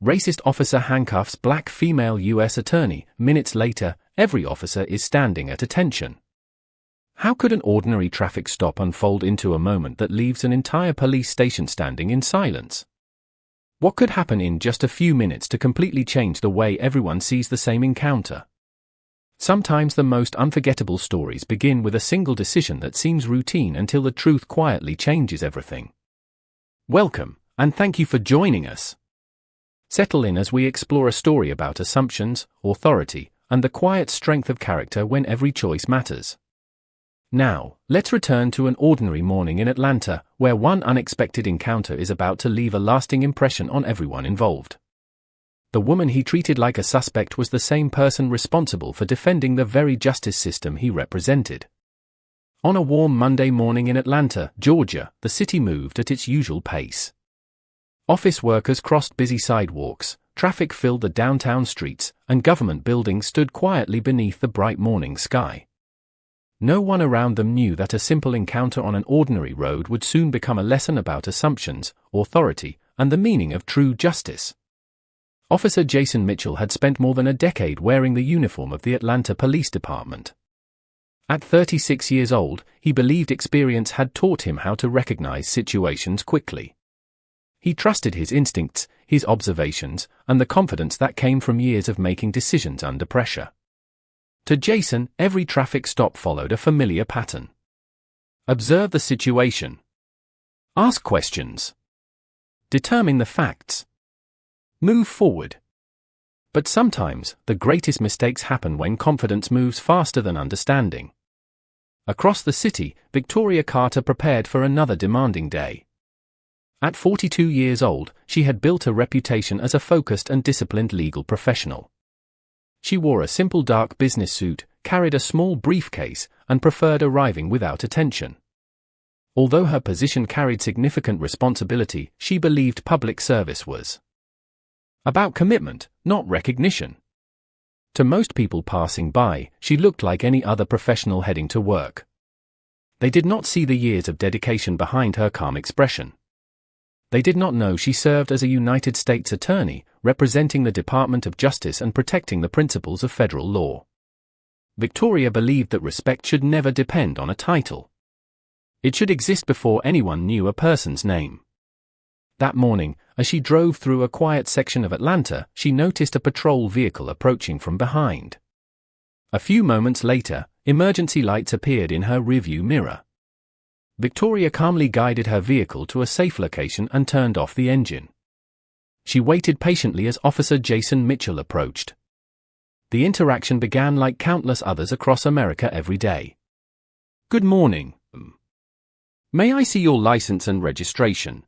Racist officer handcuffs black female U.S. attorney. Minutes later, every officer is standing at attention. How could an ordinary traffic stop unfold into a moment that leaves an entire police station standing in silence? What could happen in just a few minutes to completely change the way everyone sees the same encounter? Sometimes the most unforgettable stories begin with a single decision that seems routine until the truth quietly changes everything. Welcome, and thank you for joining us. Settle in as we explore a story about assumptions, authority, and the quiet strength of character when every choice matters. Now, let's return to an ordinary morning in Atlanta, where one unexpected encounter is about to leave a lasting impression on everyone involved. The woman he treated like a suspect was the same person responsible for defending the very justice system he represented. On a warm Monday morning in Atlanta, Georgia, the city moved at its usual pace. Office workers crossed busy sidewalks, traffic filled the downtown streets, and government buildings stood quietly beneath the bright morning sky. No one around them knew that a simple encounter on an ordinary road would soon become a lesson about assumptions, authority, and the meaning of true justice. Officer Jason Mitchell had spent more than a decade wearing the uniform of the Atlanta Police Department. At 36 years old, he believed experience had taught him how to recognize situations quickly. He trusted his instincts, his observations, and the confidence that came from years of making decisions under pressure. To Jason, every traffic stop followed a familiar pattern. Observe the situation. Ask questions. Determine the facts. Move forward. But sometimes, the greatest mistakes happen when confidence moves faster than understanding. Across the city, Victoria Carter prepared for another demanding day. At 42 years old, she had built a reputation as a focused and disciplined legal professional. She wore a simple dark business suit, carried a small briefcase, and preferred arriving without attention. Although her position carried significant responsibility, she believed public service was about commitment, not recognition. To most people passing by, she looked like any other professional heading to work. They did not see the years of dedication behind her calm expression. They did not know she served as a United States attorney, representing the Department of Justice and protecting the principles of federal law. Victoria believed that respect should never depend on a title. It should exist before anyone knew a person's name. That morning, as she drove through a quiet section of Atlanta, she noticed a patrol vehicle approaching from behind. A few moments later, emergency lights appeared in her rearview mirror. Victoria calmly guided her vehicle to a safe location and turned off the engine. She waited patiently as Officer Jason Mitchell approached. The interaction began like countless others across America every day. "Good morning. May I see your license and registration?"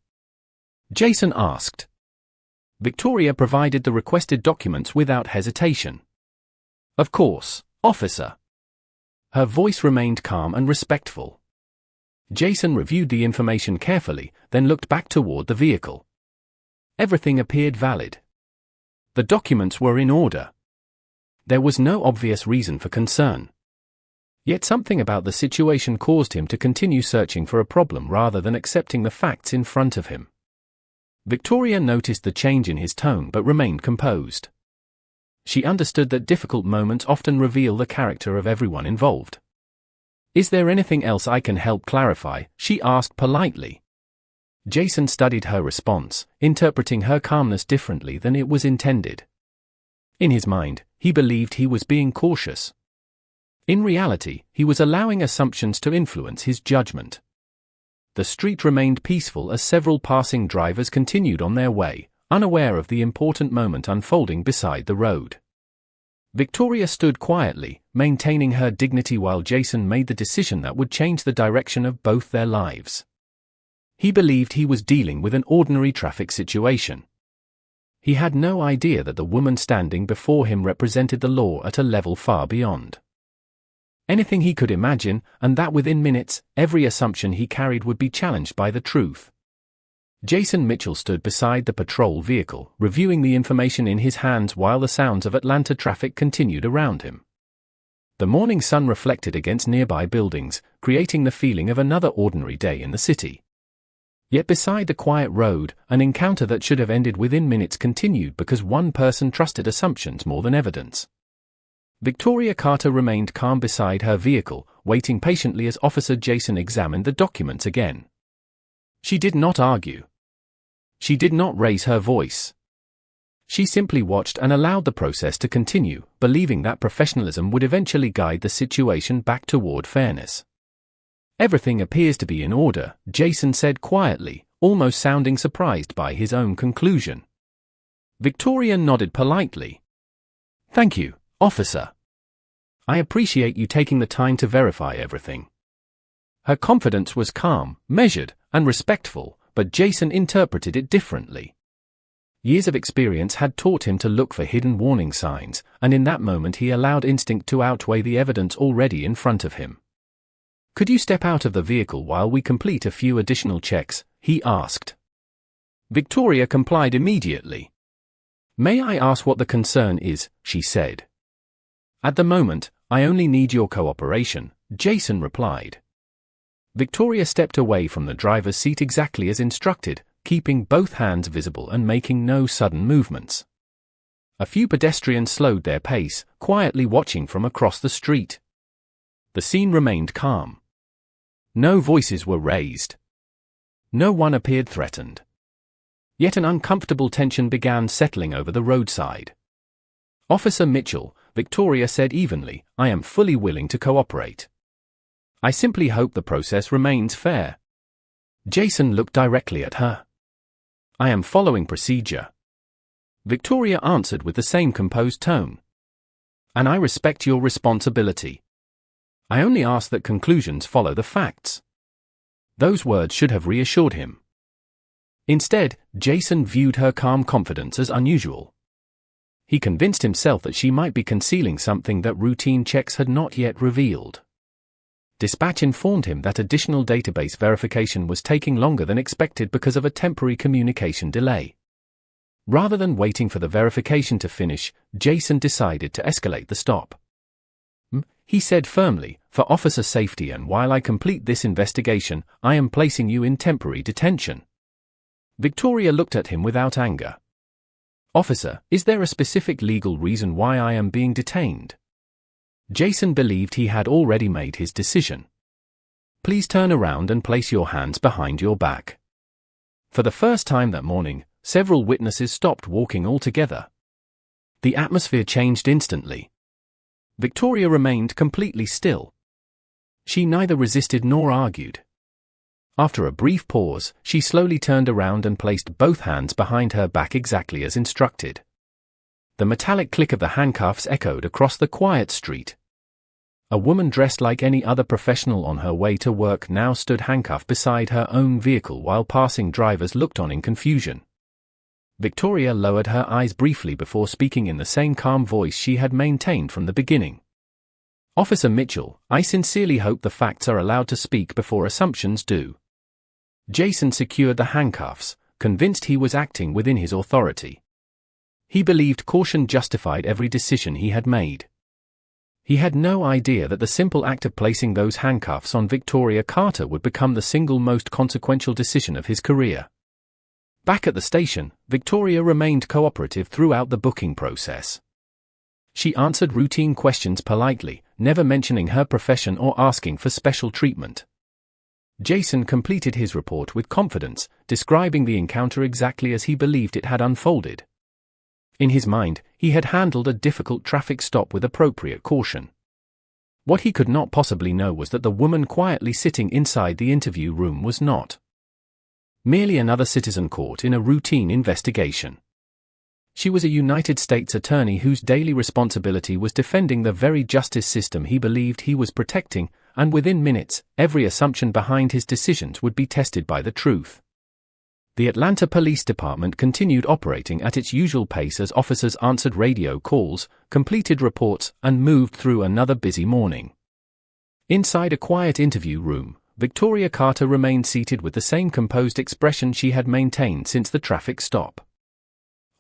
Jason asked. Victoria provided the requested documents without hesitation. "Of course, officer." Her voice remained calm and respectful. Jason reviewed the information carefully, then looked back toward the vehicle. Everything appeared valid. The documents were in order. There was no obvious reason for concern. Yet something about the situation caused him to continue searching for a problem rather than accepting the facts in front of him. Victoria noticed the change in his tone but remained composed. She understood that difficult moments often reveal the character of everyone involved. "Is there anything else I can help clarify?" she asked politely. Jason studied her response, interpreting her calmness differently than it was intended. In his mind, he believed he was being cautious. In reality, he was allowing assumptions to influence his judgment. The street remained peaceful as several passing drivers continued on their way, unaware of the important moment unfolding beside the road. Victoria stood quietly, maintaining her dignity while Jason made the decision that would change the direction of both their lives. He believed he was dealing with an ordinary traffic situation. He had no idea that the woman standing before him represented the law at a level far beyond anything he could imagine, and that within minutes, every assumption he carried would be challenged by the truth. Jason Mitchell stood beside the patrol vehicle, reviewing the information in his hands while the sounds of Atlanta traffic continued around him. The morning sun reflected against nearby buildings, creating the feeling of another ordinary day in the city. Yet beside the quiet road, an encounter that should have ended within minutes continued because one person trusted assumptions more than evidence. Victoria Carter remained calm beside her vehicle, waiting patiently as Officer Jason examined the documents again. She did not argue. She did not raise her voice. She simply watched and allowed the process to continue, believing that professionalism would eventually guide the situation back toward fairness. "Everything appears to be in order," Jason said quietly, almost sounding surprised by his own conclusion. Victoria nodded politely. "Thank you, officer. I appreciate you taking the time to verify everything." Her confidence was calm, measured, and respectful, but Jason interpreted it differently. Years of experience had taught him to look for hidden warning signs, and in that moment he allowed instinct to outweigh the evidence already in front of him. "Could you step out of the vehicle while we complete a few additional checks?" he asked. Victoria complied immediately. "May I ask what the concern is?" she said. "At the moment, I only need your cooperation," Jason replied. Victoria stepped away from the driver's seat exactly as instructed, keeping both hands visible and making no sudden movements. A few pedestrians slowed their pace, quietly watching from across the street. The scene remained calm. No voices were raised. No one appeared threatened. Yet an uncomfortable tension began settling over the roadside. "Officer Mitchell," Victoria said evenly, "I am fully willing to cooperate. I simply hope the process remains fair." Jason looked directly at her. "I am following procedure," Victoria answered with the same composed tone. "And I respect your responsibility. I only ask that conclusions follow the facts." Those words should have reassured him. Instead, Jason viewed her calm confidence as unusual. He convinced himself that she might be concealing something that routine checks had not yet revealed. Dispatch informed him that additional database verification was taking longer than expected because of a temporary communication delay. Rather than waiting for the verification to finish, Jason decided to escalate the stop. He said firmly, "For officer safety and while I complete this investigation, I am placing you in temporary detention." Victoria looked at him without anger. "Officer, is there a specific legal reason why I am being detained?" Jason believed he had already made his decision. "Please turn around and place your hands behind your back." For the first time that morning, several witnesses stopped walking altogether. The atmosphere changed instantly. Victoria remained completely still. She neither resisted nor argued. After a brief pause, she slowly turned around and placed both hands behind her back exactly as instructed. The metallic click of the handcuffs echoed across the quiet street. A woman dressed like any other professional on her way to work now stood handcuffed beside her own vehicle while passing drivers looked on in confusion. Victoria lowered her eyes briefly before speaking in the same calm voice she had maintained from the beginning. "Officer Mitchell, I sincerely hope the facts are allowed to speak before assumptions do." Jason secured the handcuffs, convinced he was acting within his authority. He believed caution justified every decision he had made. He had no idea that the simple act of placing those handcuffs on Victoria Carter would become the single most consequential decision of his career. Back at the station, Victoria remained cooperative throughout the booking process. She answered routine questions politely, never mentioning her profession or asking for special treatment. Jason completed his report with confidence, describing the encounter exactly as he believed it had unfolded. In his mind, he had handled a difficult traffic stop with appropriate caution. What he could not possibly know was that the woman quietly sitting inside the interview room was not merely another citizen caught in a routine investigation. She was a United States attorney whose daily responsibility was defending the very justice system he believed he was protecting, and within minutes, every assumption behind his decisions would be tested by the truth. The Atlanta Police Department continued operating at its usual pace as officers answered radio calls, completed reports, and moved through another busy morning. Inside a quiet interview room, Victoria Carter remained seated with the same composed expression she had maintained since the traffic stop.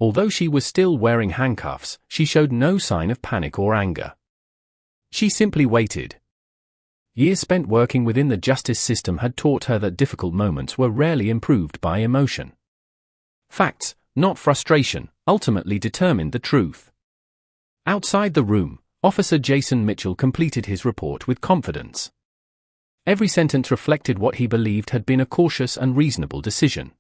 Although she was still wearing handcuffs, she showed no sign of panic or anger. She simply waited. Years spent working within the justice system had taught her that difficult moments were rarely improved by emotion. Facts, not frustration, ultimately determined the truth. Outside the room, Officer Jason Mitchell completed his report with confidence. Every sentence reflected what he believed had been a cautious and reasonable decision.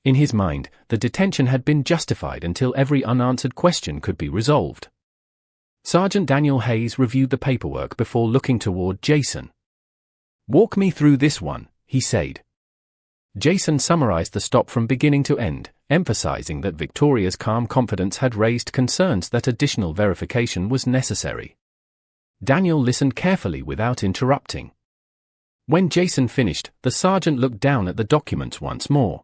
In his mind, the detention had been justified until every unanswered question could be resolved. Sergeant Daniel Hayes reviewed the paperwork before looking toward Jason. "Walk me through this one," he said. Jason summarized the stop from beginning to end, emphasizing that Victoria's calm confidence had raised concerns that additional verification was necessary. Daniel listened carefully without interrupting. When Jason finished, the sergeant looked down at the documents once more.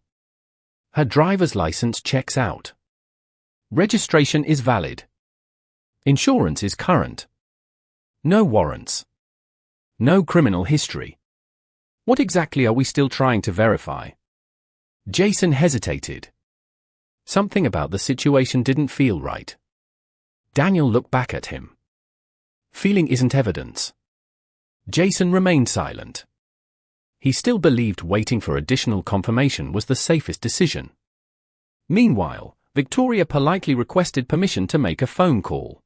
Her driver's license checks out. Registration is valid. Insurance is current. No warrants. No criminal history. What exactly are we still trying to verify? Jason hesitated. Something about the situation didn't feel right. Daniel looked back at him. Feeling isn't evidence. Jason remained silent. He still believed waiting for additional confirmation was the safest decision. Meanwhile, Victoria politely requested permission to make a phone call.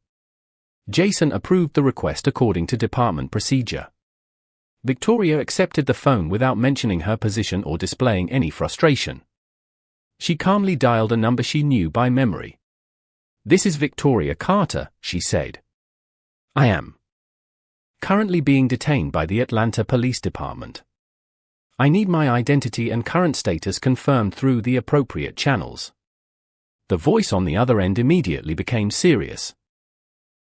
Jason approved the request according to department procedure. Victoria accepted the phone without mentioning her position or displaying any frustration. She calmly dialed a number she knew by memory. "This is Victoria Carter," she said. "I am currently being detained by the Atlanta Police Department. I need my identity and current status confirmed through the appropriate channels." The voice on the other end immediately became serious.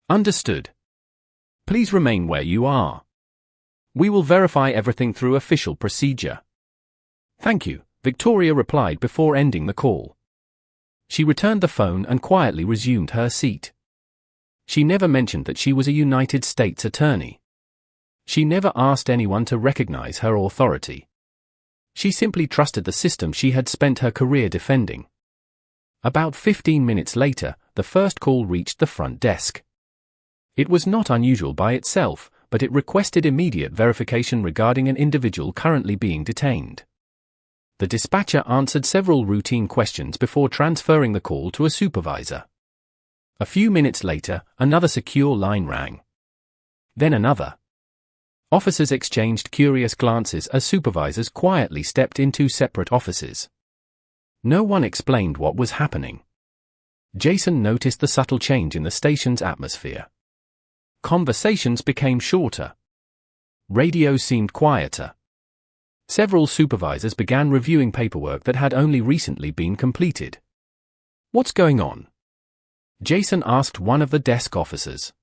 "Understood. Please remain where you are. We will verify everything through official procedure." "Thank you," Victoria replied before ending the call. She returned the phone and quietly resumed her seat. She never mentioned that she was a United States attorney. She never asked anyone to recognize her authority. She simply trusted the system she had spent her career defending. About 15 minutes later, the first call reached the front desk. It was not unusual by itself, but it requested immediate verification regarding an individual currently being detained. The dispatcher answered several routine questions before transferring the call to a supervisor. A few minutes later, another secure line rang. Then another. Officers exchanged curious glances as supervisors quietly stepped into separate offices. No one explained what was happening. Jason noticed the subtle change in the station's atmosphere. Conversations became shorter. Radio seemed quieter. Several supervisors began reviewing paperwork that had only recently been completed. "What's going on?" Jason asked one of the desk officers.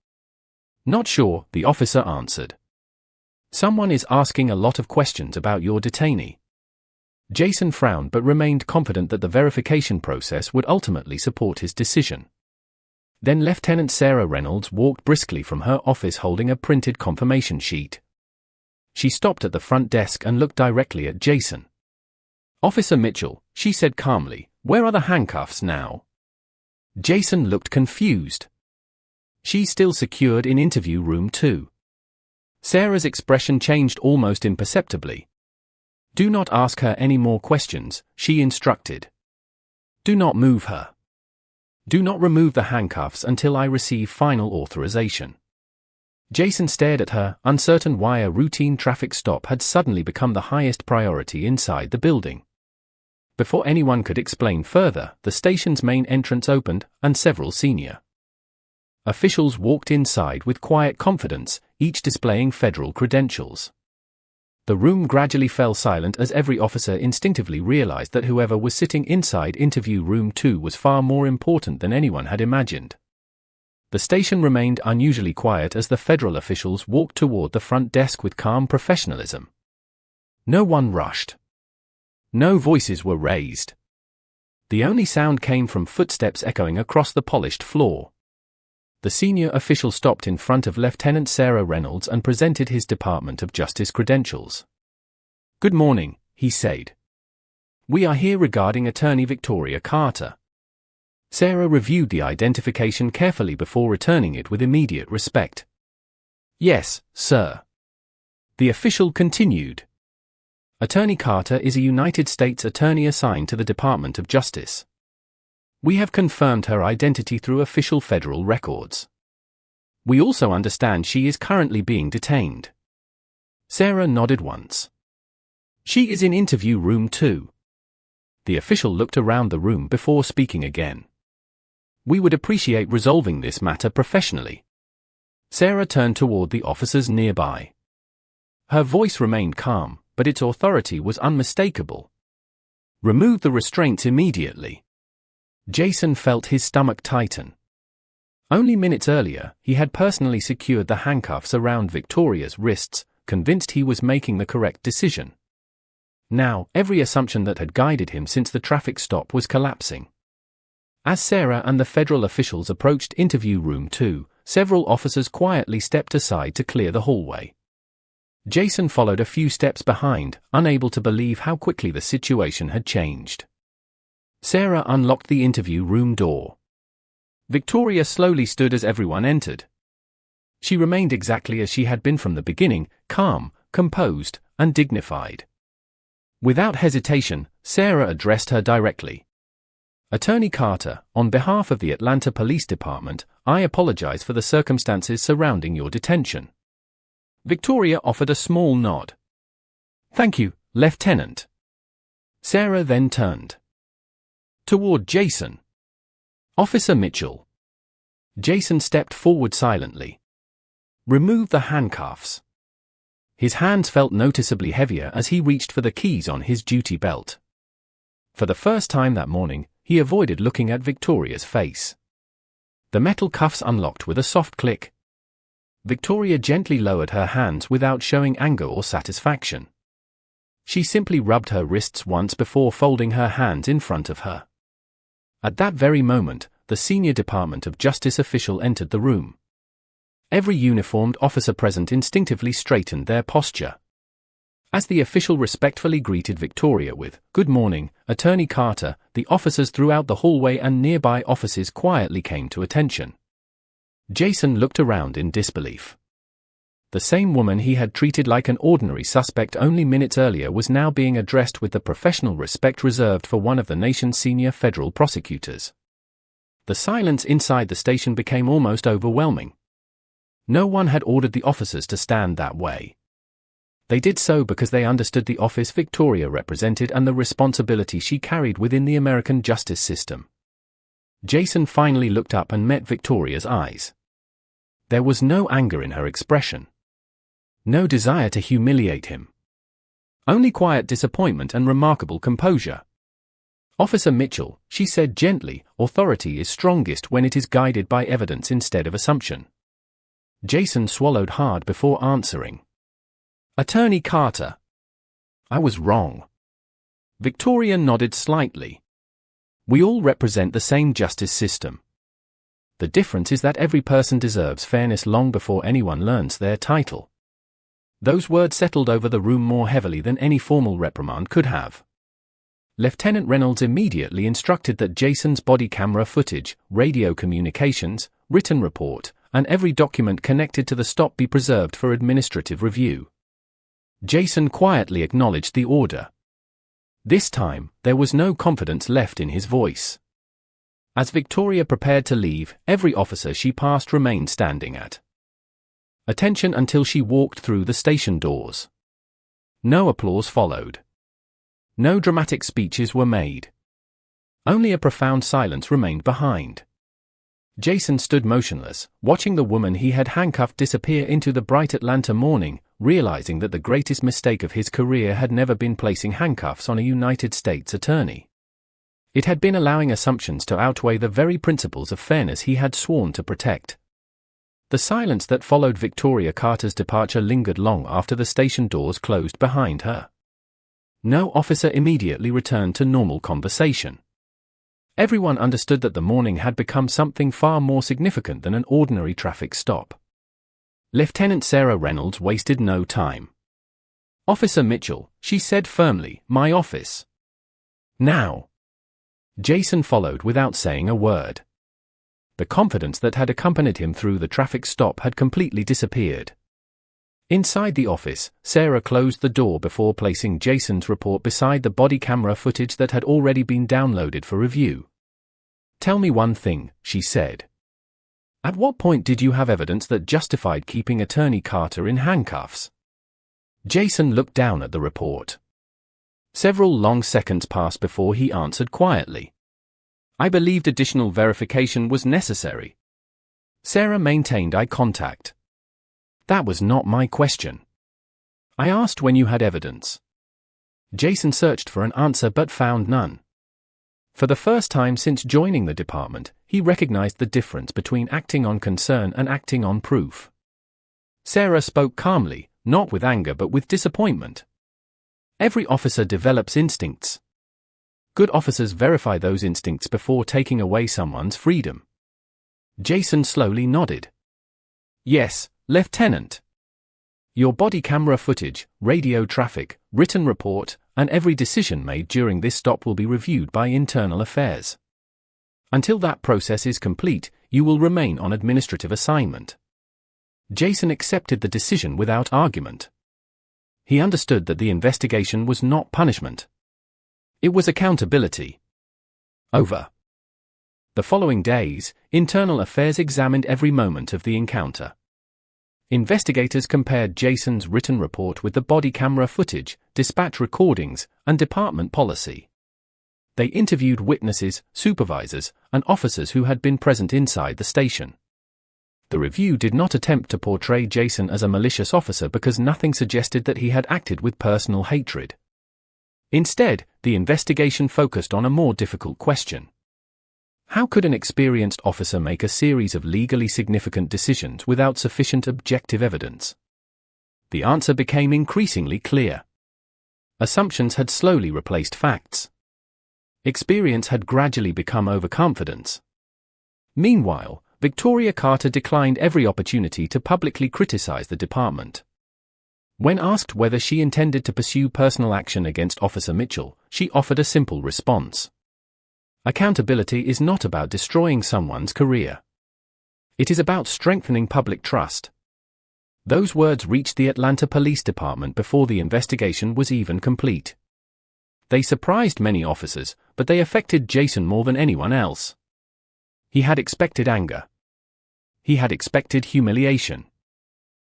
"Not sure," the officer answered. "Someone is asking a lot of questions about your detainee." Jason frowned but remained confident that the verification process would ultimately support his decision. Then Lieutenant Sarah Reynolds walked briskly from her office holding a printed confirmation sheet. She stopped at the front desk and looked directly at Jason. "Officer Mitchell," she said calmly, "where are the handcuffs now?" Jason looked confused. "She's still secured in interview room 2. Sarah's expression changed almost imperceptibly. "Do not ask her any more questions," she instructed. "Do not move her. Do not remove the handcuffs until I receive final authorization." Jason stared at her, uncertain why a routine traffic stop had suddenly become the highest priority inside the building. Before anyone could explain further, the station's main entrance opened, and several senior officials walked inside with quiet confidence, each displaying federal credentials. The room gradually fell silent as every officer instinctively realized that whoever was sitting inside interview room 2 was far more important than anyone had imagined. The station remained unusually quiet as the federal officials walked toward the front desk with calm professionalism. No one rushed. No voices were raised. The only sound came from footsteps echoing across the polished floor. The senior official stopped in front of Lieutenant Sarah Reynolds and presented his Department of Justice credentials. "Good morning," he said. "We are here regarding Attorney Victoria Carter." Sarah reviewed the identification carefully before returning it with immediate respect. "Yes, sir. The official continued. Attorney Carter is a United States attorney assigned to the Department of Justice. We have confirmed her identity through official federal records. We also understand she is currently being detained. Sarah nodded once. She is in interview room 2. The official looked around the room before speaking again. We would appreciate resolving this matter professionally. Sarah turned toward the officers nearby. Her voice remained calm, but its authority was unmistakable. Remove the restraints immediately. Jason felt his stomach tighten. Only minutes earlier, he had personally secured the handcuffs around Victoria's wrists, convinced he was making the correct decision. Now, every assumption that had guided him since the traffic stop was collapsing. As Sarah and the federal officials approached interview room 2, several officers quietly stepped aside to clear the hallway. Jason followed a few steps behind, unable to believe how quickly the situation had changed. Sarah unlocked the interview room door. Victoria slowly stood as everyone entered. She remained exactly as she had been from the beginning, calm, composed, and dignified. Without hesitation, Sarah addressed her directly. Attorney Carter, on behalf of the Atlanta Police Department, I apologize for the circumstances surrounding your detention. Victoria offered a small nod. Thank you, Lieutenant. Sarah then turned toward Jason. Officer Mitchell. Jason stepped forward silently. Remove the handcuffs. His hands felt noticeably heavier as he reached for the keys on his duty belt. For the first time that morning, he avoided looking at Victoria's face. The metal cuffs unlocked with a soft click. Victoria gently lowered her hands without showing anger or satisfaction. She simply rubbed her wrists once before folding her hands in front of her. At that very moment, the senior Department of Justice official entered the room. Every uniformed officer present instinctively straightened their posture. As the official respectfully greeted Victoria with, "Good morning, Attorney Carter," the officers throughout the hallway and nearby offices quietly came to attention. Jason looked around in disbelief. The same woman he had treated like an ordinary suspect only minutes earlier was now being addressed with the professional respect reserved for one of the nation's senior federal prosecutors. The silence inside the station became almost overwhelming. No one had ordered the officers to stand that way. They did so because they understood the office Victoria represented and the responsibility she carried within the American justice system. Jason finally looked up and met Victoria's eyes. There was no anger in her expression. No desire to humiliate him. Only quiet disappointment and remarkable composure. "Officer Mitchell," she said gently, "authority is strongest when it is guided by evidence instead of assumption." Jason swallowed hard before answering. "Attorney Carter." "I was wrong." Victoria nodded slightly. "We all represent the same justice system. The difference is that every person deserves fairness long before anyone learns their title." Those words settled over the room more heavily than any formal reprimand could have. Lieutenant Reynolds immediately instructed that Jason's body camera footage, radio communications, written report, and every document connected to the stop be preserved for administrative review. Jason quietly acknowledged the order. This time, there was no confidence left in his voice. As Victoria prepared to leave, every officer she passed remained standing at attention until she walked through the station doors. No applause followed. No dramatic speeches were made. Only a profound silence remained behind. Jason stood motionless, watching the woman he had handcuffed disappear into the bright Atlanta morning, realizing that the greatest mistake of his career had never been placing handcuffs on a United States attorney. It had been allowing assumptions to outweigh the very principles of fairness he had sworn to protect. The silence that followed Victoria Carter's departure lingered long after the station doors closed behind her. No officer immediately returned to normal conversation. Everyone understood that the morning had become something far more significant than an ordinary traffic stop. Lieutenant Sarah Reynolds wasted no time. "Officer Mitchell," she said firmly, "my office. Now." Jason followed without saying a word. The confidence that had accompanied him through the traffic stop had completely disappeared. Inside the office, Sarah closed the door before placing Jason's report beside the body camera footage that had already been downloaded for review. "Tell me one thing," she said. "At what point did you have evidence that justified keeping Attorney Carter in handcuffs?" Jason looked down at the report. Several long seconds passed before he answered quietly. "I believed additional verification was necessary." Sarah maintained eye contact. "That was not my question. I asked when you had evidence." Jason searched for an answer but found none. For the first time since joining the department, he recognized the difference between acting on concern and acting on proof. Sarah spoke calmly, not with anger but with disappointment. "Every officer develops instincts. Good officers verify those instincts before taking away someone's freedom." Jason slowly nodded. "Yes, Lieutenant. Your body camera footage, radio traffic, written report, and every decision made during this stop will be reviewed by Internal Affairs. Until that process is complete, you will remain on administrative assignment." Jason accepted the decision without argument. He understood that the investigation was not punishment. It was accountability. Over. The following days, Internal Affairs examined every moment of the encounter. Investigators compared Jason's written report with the body camera footage, dispatch recordings, and department policy. They interviewed witnesses, supervisors, and officers who had been present inside the station. The review did not attempt to portray Jason as a malicious officer because nothing suggested that he had acted with personal hatred. Instead, the investigation focused on a more difficult question. How could an experienced officer make a series of legally significant decisions without sufficient objective evidence? The answer became increasingly clear. Assumptions had slowly replaced facts. Experience had gradually become overconfidence. Meanwhile, Victoria Carter declined every opportunity to publicly criticize the department. When asked whether she intended to pursue personal action against Officer Mitchell, she offered a simple response. Accountability is not about destroying someone's career. It is about strengthening public trust. Those words reached the Atlanta Police Department before the investigation was even complete. They surprised many officers, but they affected Jason more than anyone else. He had expected anger. He had expected humiliation.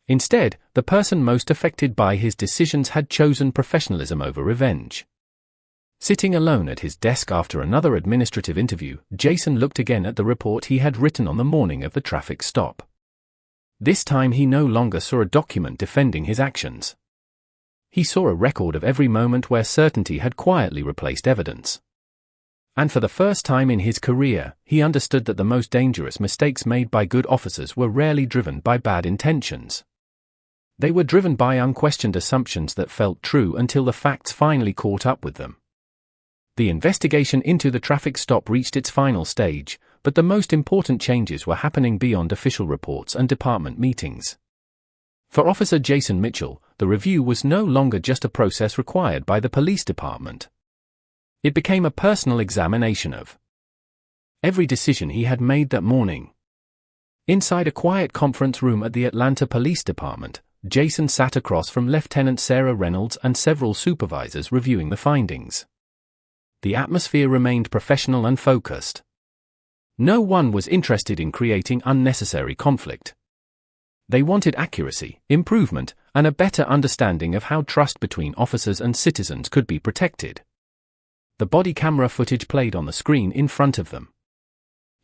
Instead, the person most affected by his decisions had chosen professionalism over revenge. Sitting alone at his desk after another administrative interview, Jason looked again at the report he had written on the morning of the traffic stop. This time he no longer saw a document defending his actions. He saw a record of every moment where certainty had quietly replaced evidence. And for the first time in his career, he understood that the most dangerous mistakes made by good officers were rarely driven by bad intentions. They were driven by unquestioned assumptions that felt true until the facts finally caught up with them. The investigation into the traffic stop reached its final stage, but the most important changes were happening beyond official reports and department meetings. For Officer Jason Mitchell, the review was no longer just a process required by the police department. It became a personal examination of every decision he had made that morning. Inside a quiet conference room at the Atlanta Police Department, Jason sat across from Lieutenant Sarah Reynolds and several supervisors reviewing the findings. The atmosphere remained professional and focused. No one was interested in creating unnecessary conflict. They wanted accuracy, improvement, and a better understanding of how trust between officers and citizens could be protected. The body camera footage played on the screen in front of them.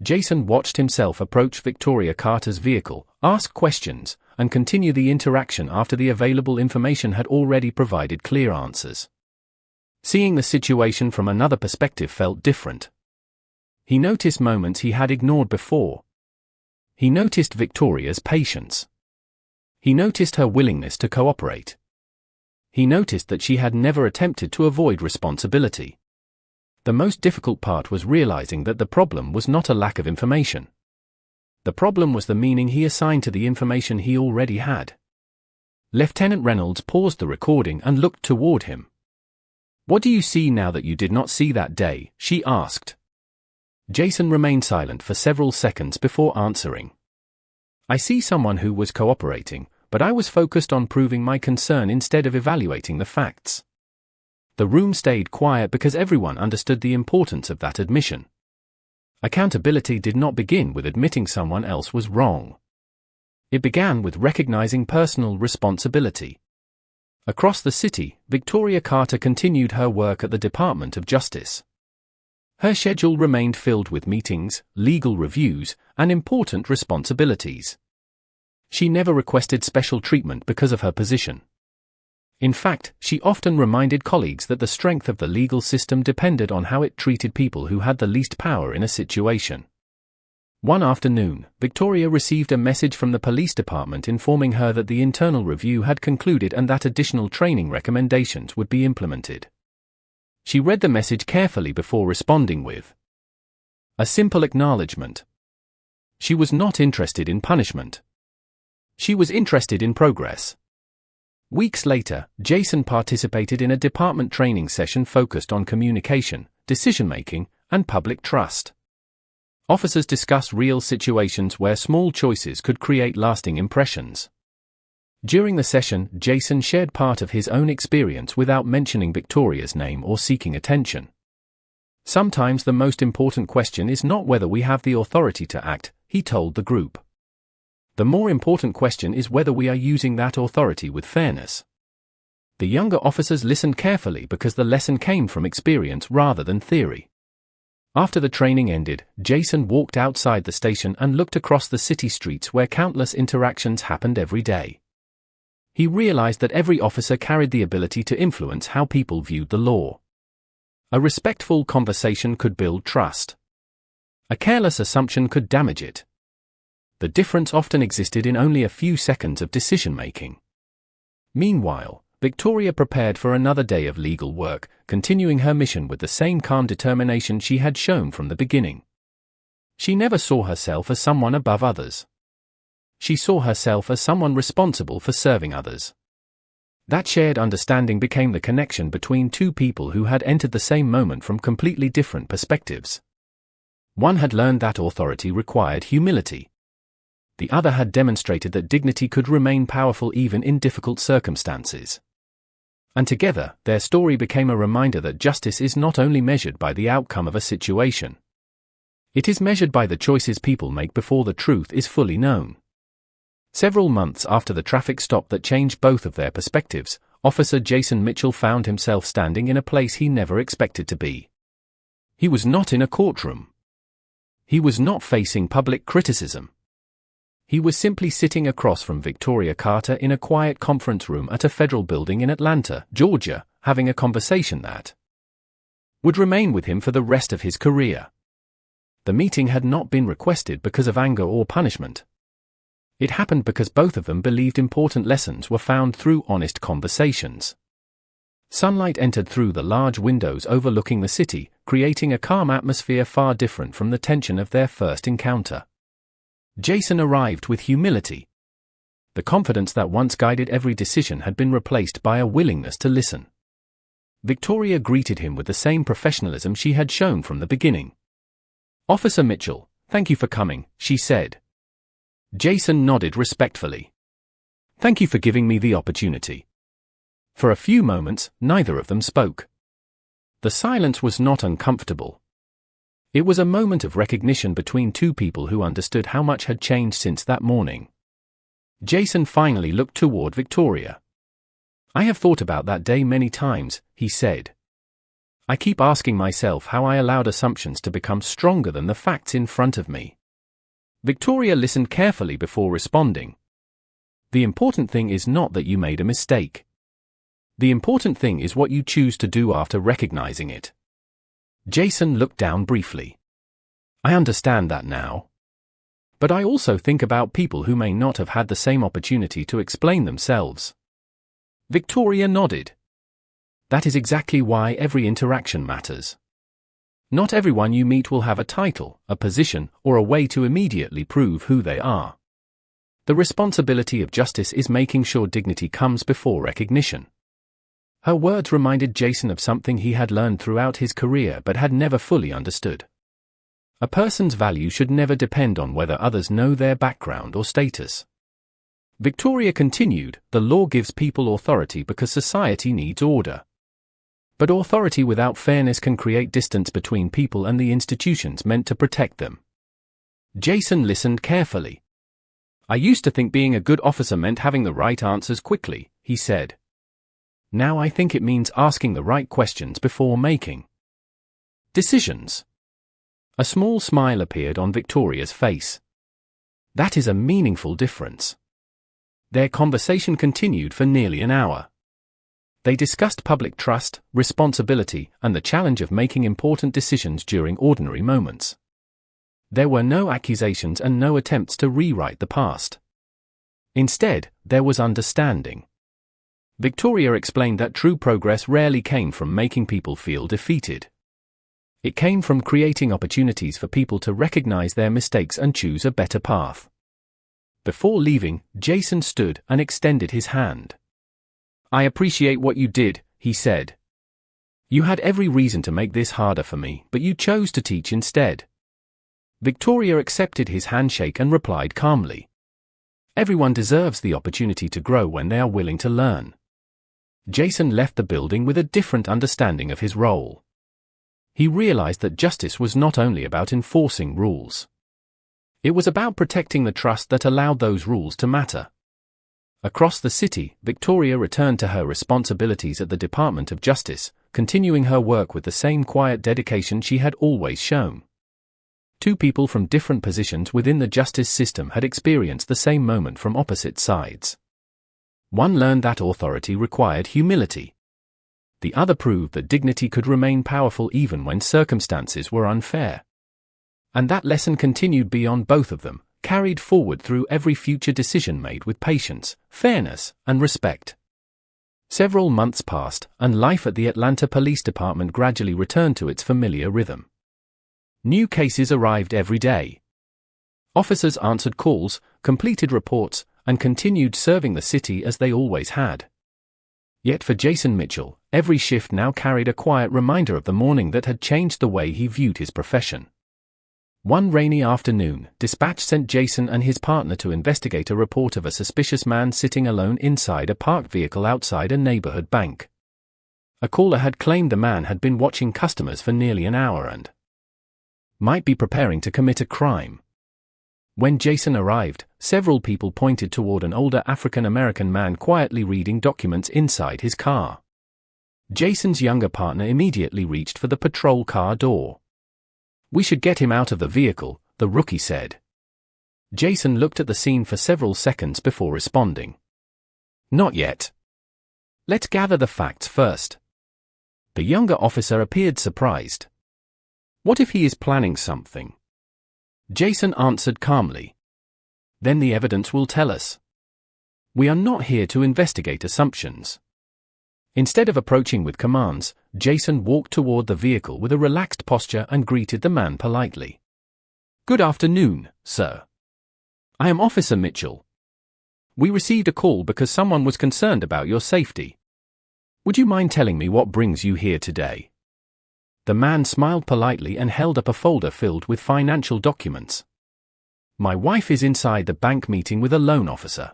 Jason watched himself approach Victoria Carter's vehicle, ask questions, and continue the interaction after the available information had already provided clear answers. Seeing the situation from another perspective felt different. He noticed moments he had ignored before. He noticed Victoria's patience. He noticed her willingness to cooperate. He noticed that she had never attempted to avoid responsibility. The most difficult part was realizing that the problem was not a lack of information. The problem was the meaning he assigned to the information he already had. Lieutenant Reynolds paused the recording and looked toward him. "What do you see now that you did not see that day?" she asked. Jason remained silent for several seconds before answering. "I see someone who was cooperating, but I was focused on proving my concern instead of evaluating the facts. The room stayed quiet because everyone understood the importance of that admission. Accountability did not begin with admitting someone else was wrong. It began with recognizing personal responsibility. Across the city, Victoria Carter continued her work at the Department of Justice. Her schedule remained filled with meetings, legal reviews, and important responsibilities. She never requested special treatment because of her position. In fact, she often reminded colleagues that the strength of the legal system depended on how it treated people who had the least power in a situation. One afternoon, Victoria received a message from the police department informing her that the internal review had concluded and that additional training recommendations would be implemented. She read the message carefully before responding with a simple acknowledgement. She was not interested in punishment. She was interested in progress. Weeks later, Jason participated in a department training session focused on communication, decision-making, and public trust. Officers discussed real situations where small choices could create lasting impressions. During the session, Jason shared part of his own experience without mentioning Victoria's name or seeking attention. Sometimes the most important question is not whether we have the authority to act, he told the group. The more important question is whether we are using that authority with fairness. The younger officers listened carefully because the lesson came from experience rather than theory. After the training ended, Jason walked outside the station and looked across the city streets where countless interactions happened every day. He realized that every officer carried the ability to influence how people viewed the law. A respectful conversation could build trust. A careless assumption could damage it. The difference often existed in only a few seconds of decision-making. Meanwhile, Victoria prepared for another day of legal work, continuing her mission with the same calm determination she had shown from the beginning. She never saw herself as someone above others. She saw herself as someone responsible for serving others. That shared understanding became the connection between two people who had entered the same moment from completely different perspectives. One had learned that authority required humility. The other had demonstrated that dignity could remain powerful even in difficult circumstances. And together, their story became a reminder that justice is not only measured by the outcome of a situation. It is measured by the choices people make before the truth is fully known. Several months after the traffic stop that changed both of their perspectives, Officer Jason Mitchell found himself standing in a place he never expected to be. He was not in a courtroom. He was not facing public criticism. He was simply sitting across from Victoria Carter in a quiet conference room at a federal building in Atlanta, Georgia, having a conversation that would remain with him for the rest of his career. The meeting had not been requested because of anger or punishment. It happened because both of them believed important lessons were found through honest conversations. Sunlight entered through the large windows overlooking the city, creating a calm atmosphere far different from the tension of their first encounter. Jason arrived with humility. The confidence that once guided every decision had been replaced by a willingness to listen. Victoria greeted him with the same professionalism she had shown from the beginning. "Officer Mitchell, thank you for coming," she said. Jason nodded respectfully. "Thank you for giving me the opportunity." For a few moments, neither of them spoke. The silence was not uncomfortable. It was a moment of recognition between two people who understood how much had changed since that morning. Jason finally looked toward Victoria. "I have thought about that day many times," he said. "I keep asking myself how I allowed assumptions to become stronger than the facts in front of me." Victoria listened carefully before responding. "The important thing is not that you made a mistake. The important thing is what you choose to do after recognizing it." Jason looked down briefly. "I understand that now. But I also think about people who may not have had the same opportunity to explain themselves." Victoria nodded. "That is exactly why every interaction matters. Not everyone you meet will have a title, a position, or a way to immediately prove who they are. The responsibility of justice is making sure dignity comes before recognition." Her words reminded Jason of something he had learned throughout his career but had never fully understood. A person's value should never depend on whether others know their background or status. Victoria continued, the law gives people authority because society needs order. But authority without fairness can create distance between people and the institutions meant to protect them. Jason listened carefully. I used to think being a good officer meant having the right answers quickly, he said. Now I think it means asking the right questions before making decisions. A small smile appeared on Victoria's face. That is a meaningful difference. Their conversation continued for nearly an hour. They discussed public trust, responsibility, and the challenge of making important decisions during ordinary moments. There were no accusations and no attempts to rewrite the past. Instead, there was understanding. Victoria explained that true progress rarely came from making people feel defeated. It came from creating opportunities for people to recognize their mistakes and choose a better path. Before leaving, Jason stood and extended his hand. I appreciate what you did, he said. You had every reason to make this harder for me, but you chose to teach instead. Victoria accepted his handshake and replied calmly. Everyone deserves the opportunity to grow when they are willing to learn. Jason left the building with a different understanding of his role. He realized that justice was not only about enforcing rules. It was about protecting the trust that allowed those rules to matter. Across the city, Victoria returned to her responsibilities at the Department of Justice, continuing her work with the same quiet dedication she had always shown. Two people from different positions within the justice system had experienced the same moment from opposite sides. One learned that authority required humility. The other proved that dignity could remain powerful even when circumstances were unfair. And that lesson continued beyond both of them, carried forward through every future decision made with patience, fairness, and respect. Several months passed, and life at the Atlanta Police Department gradually returned to its familiar rhythm. New cases arrived every day. Officers answered calls, completed reports, and continued serving the city as they always had. Yet for Jason Mitchell, every shift now carried a quiet reminder of the morning that had changed the way he viewed his profession. One rainy afternoon, dispatch sent Jason and his partner to investigate a report of a suspicious man sitting alone inside a parked vehicle outside a neighborhood bank. A caller had claimed the man had been watching customers for nearly an hour and might be preparing to commit a crime. When Jason arrived, several people pointed toward an older African-American man quietly reading documents inside his car. Jason's younger partner immediately reached for the patrol car door. We should get him out of the vehicle, the rookie said. Jason looked at the scene for several seconds before responding. Not yet. Let's gather the facts first. The younger officer appeared surprised. What if he is planning something? Jason answered calmly. Then the evidence will tell us. We are not here to investigate assumptions. Instead of approaching with commands, Jason walked toward the vehicle with a relaxed posture and greeted the man politely. Good afternoon, sir. I am Officer Mitchell. We received a call because someone was concerned about your safety. Would you mind telling me what brings you here today? The man smiled politely and held up a folder filled with financial documents. My wife is inside the bank meeting with a loan officer.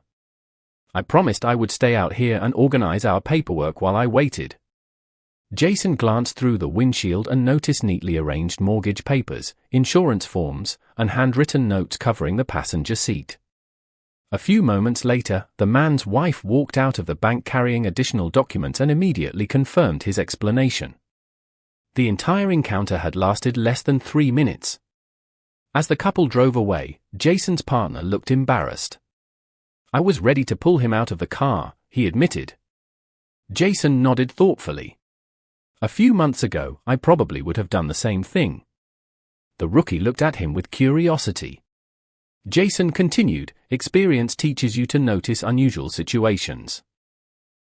I promised I would stay out here and organize our paperwork while I waited. Jason glanced through the windshield and noticed neatly arranged mortgage papers, insurance forms, and handwritten notes covering the passenger seat. A few moments later, the man's wife walked out of the bank carrying additional documents and immediately confirmed his explanation. The entire encounter had lasted less than 3 minutes. As the couple drove away, Jason's partner looked embarrassed. I was ready to pull him out of the car, he admitted. Jason nodded thoughtfully. A few months ago, I probably would have done the same thing. The rookie looked at him with curiosity. Jason continued, experience teaches you to notice unusual situations.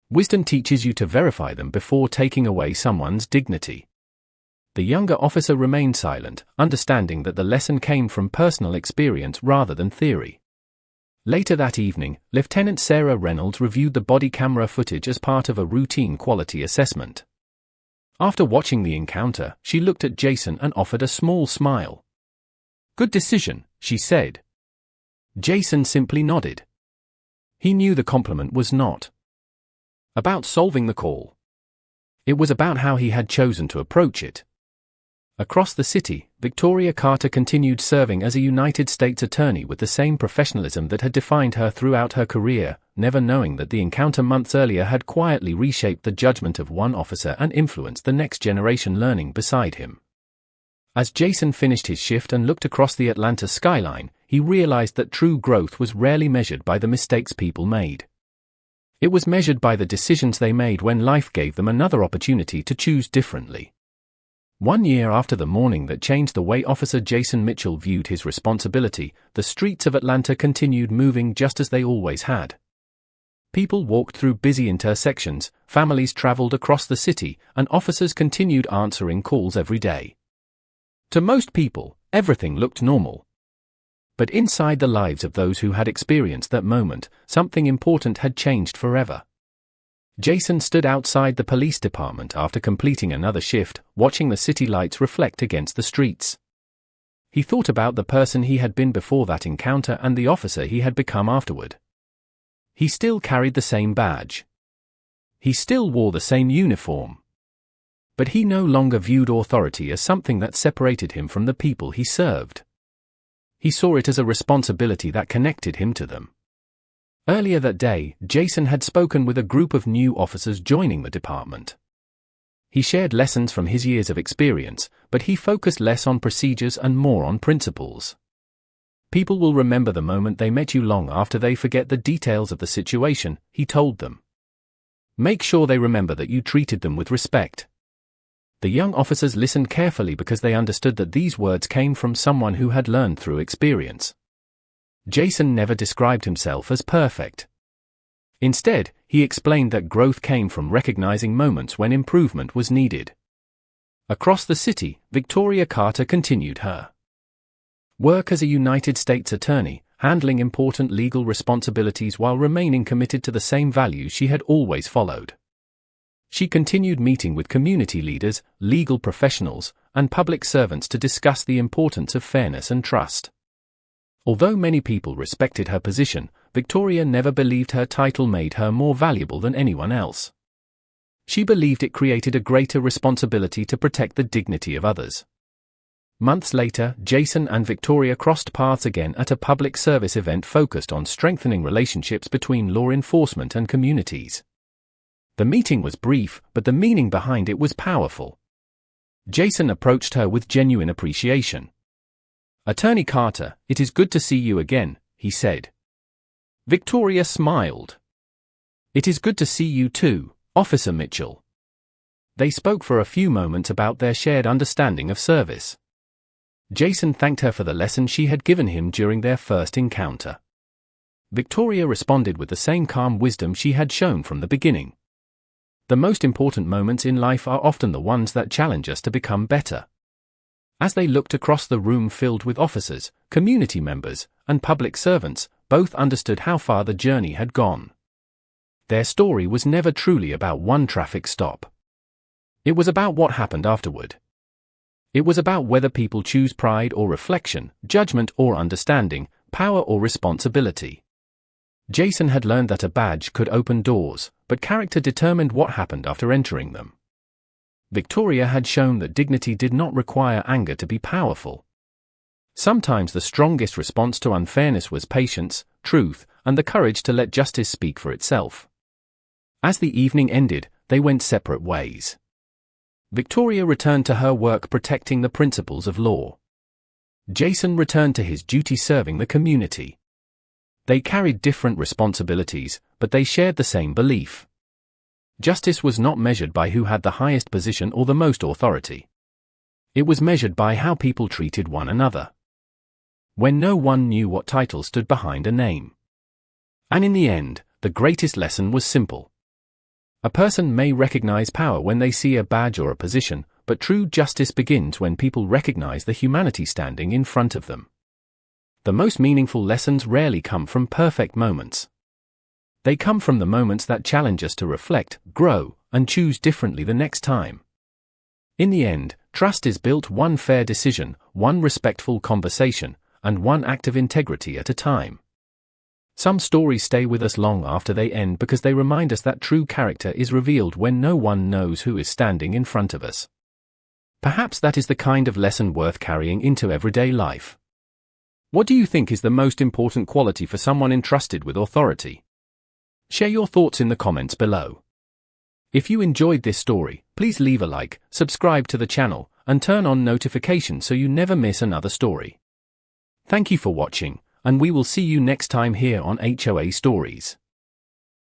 Wisdom teaches you to verify them before taking away someone's dignity. The younger officer remained silent, understanding that the lesson came from personal experience rather than theory. Later that evening, Lieutenant Sarah Reynolds reviewed the body camera footage as part of a routine quality assessment. After watching the encounter, she looked at Jason and offered a small smile. Good decision, she said. Jason simply nodded. He knew the compliment was not about solving the call. It was about how he had chosen to approach it. Across the city, Victoria Carter continued serving as a United States attorney with the same professionalism that had defined her throughout her career, never knowing that the encounter months earlier had quietly reshaped the judgment of one officer and influenced the next generation learning beside him. As Jason finished his shift and looked across the Atlanta skyline, he realized that true growth was rarely measured by the mistakes people made. It was measured by the decisions they made when life gave them another opportunity to choose differently. 1 year after the morning that changed the way Officer Jason Mitchell viewed his responsibility, the streets of Atlanta continued moving just as they always had. People walked through busy intersections, families traveled across the city, and officers continued answering calls every day. To most people, everything looked normal. But inside the lives of those who had experienced that moment, something important had changed forever. Jason stood outside the police department after completing another shift, watching the city lights reflect against the streets. He thought about the person he had been before that encounter and the officer he had become afterward. He still carried the same badge. He still wore the same uniform. But he no longer viewed authority as something that separated him from the people he served. He saw it as a responsibility that connected him to them. Earlier that day, Jason had spoken with a group of new officers joining the department. He shared lessons from his years of experience, but he focused less on procedures and more on principles. People will remember the moment they met you long after they forget the details of the situation, he told them. Make sure they remember that you treated them with respect. The young officers listened carefully because they understood that these words came from someone who had learned through experience. Jason never described himself as perfect. Instead, he explained that growth came from recognizing moments when improvement was needed. Across the city, Victoria Carter continued her work as a United States attorney, handling important legal responsibilities while remaining committed to the same values she had always followed. She continued meeting with community leaders, legal professionals, and public servants to discuss the importance of fairness and trust. Although many people respected her position, Victoria never believed her title made her more valuable than anyone else. She believed it created a greater responsibility to protect the dignity of others. Months later, Jason and Victoria crossed paths again at a public service event focused on strengthening relationships between law enforcement and communities. The meeting was brief, but the meaning behind it was powerful. Jason approached her with genuine appreciation. "Attorney Carter, it is good to see you again," he said. Victoria smiled. "It is good to see you too, Officer Mitchell." They spoke for a few moments about their shared understanding of service. Jason thanked her for the lesson she had given him during their first encounter. Victoria responded with the same calm wisdom she had shown from the beginning. The most important moments in life are often the ones that challenge us to become better. As they looked across the room filled with officers, community members, and public servants, both understood how far the journey had gone. Their story was never truly about one traffic stop. It was about what happened afterward. It was about whether people choose pride or reflection, judgment or understanding, power or responsibility. Jason had learned that a badge could open doors, but character determined what happened after entering them. Victoria had shown that dignity did not require anger to be powerful. Sometimes the strongest response to unfairness was patience, truth, and the courage to let justice speak for itself. As the evening ended, they went separate ways. Victoria returned to her work protecting the principles of law. Jason returned to his duty serving the community. They carried different responsibilities, but they shared the same belief. Justice was not measured by who had the highest position or the most authority. It was measured by how people treated one another. When no one knew what title stood behind a name. And in the end, the greatest lesson was simple. A person may recognize power when they see a badge or a position, but true justice begins when people recognize the humanity standing in front of them. The most meaningful lessons rarely come from perfect moments. They come from the moments that challenge us to reflect, grow, and choose differently the next time. In the end, trust is built one fair decision, one respectful conversation, and one act of integrity at a time. Some stories stay with us long after they end because they remind us that true character is revealed when no one knows who is standing in front of us. Perhaps that is the kind of lesson worth carrying into everyday life. What do you think is the most important quality for someone entrusted with authority? Share your thoughts in the comments below. If you enjoyed this story, please leave a like, subscribe to the channel, and turn on notifications so you never miss another story. Thank you for watching, and we will see you next time here on HOA Stories.